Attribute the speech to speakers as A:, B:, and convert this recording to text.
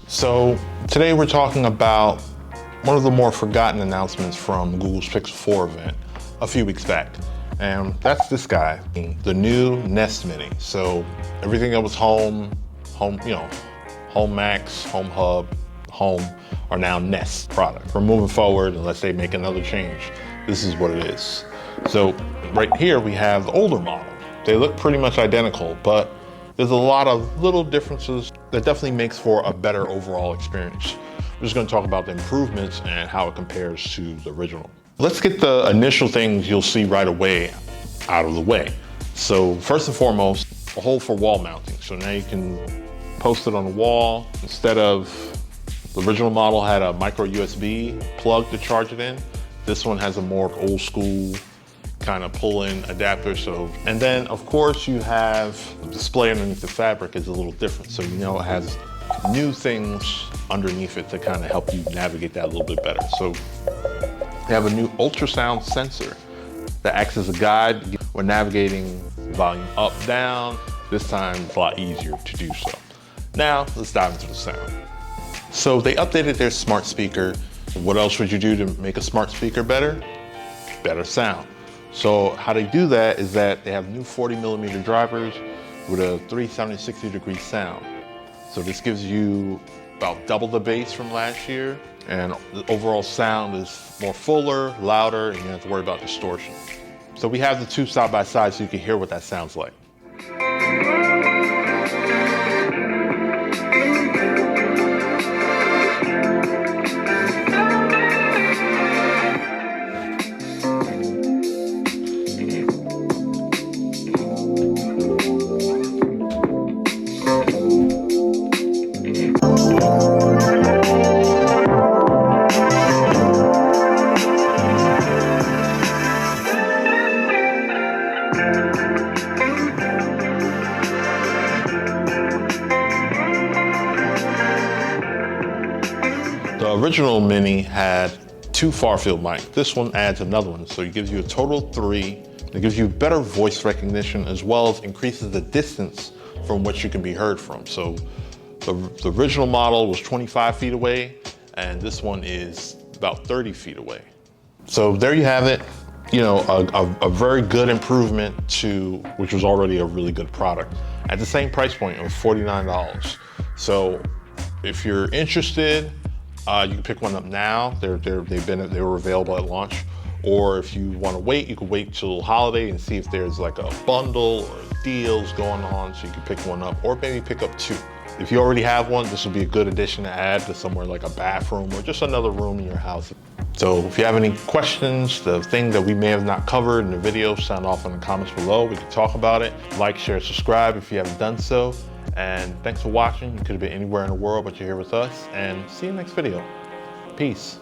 A: So today we're talking about one of the more forgotten announcements from Google's Pixel 4 event a few weeks back. And that's this guy, the new Nest Mini. So everything that was home, Home Max, Home Hub, Home are now Nest products. We're moving forward unless they make another change. This is what it is. So right here we have the older model. They look pretty much identical, but there's a lot of little differences that definitely makes for a better overall experience. We're just going to talk about the improvements and how it compares to the original. Let's get the initial things you'll see right away out of the way. So first and foremost, a hole for wall mounting. So now you can post it on the wall. Instead of the original model had a micro USB plug to charge it in, this one has a more old school kind of pull-in adapter. And then of course you have the display underneath the fabric is a little different. So you know it has new things underneath it to kind of help you navigate that a little bit better. So they have a new ultrasound sensor that acts as a guide when navigating volume up, down. This time it's a lot easier to do so. Now let's dive into the sound. So they updated their smart speaker. What else would you do to make a smart speaker better? Better sound. So how they do that is that they have new 40mm drivers with a 360-degree sound. So this gives you about double the bass from last year, and the overall sound is more fuller, louder, and you don't have to worry about distortion. So we have the two side by side so you can hear what that sounds like. The original Mini had two far-field mics. This one adds another one, so it gives you a total of 3. It gives you better voice recognition as well as increases the distance from which you can be heard from. So the original model was 25 feet away, and this one is about 30 feet away. So there you have it. You know, a very good improvement to which was already a really good product at the same price point of $49. So if you're interested, you can pick one up now. They were available at launch. Or if you want to wait, you can wait till holiday and see if there's like a bundle or deals going on, so you can pick one up, or maybe pick up 2. If you already have one, this would be a good addition to add to somewhere like a bathroom or just another room in your house. So if you have any questions, the thing that we may have not covered in the video, sound off in the comments below. We can talk about it. Like, share, subscribe if you haven't done so. And thanks for watching. You could have been anywhere in the world, but you're here with us. And see you next video. Peace.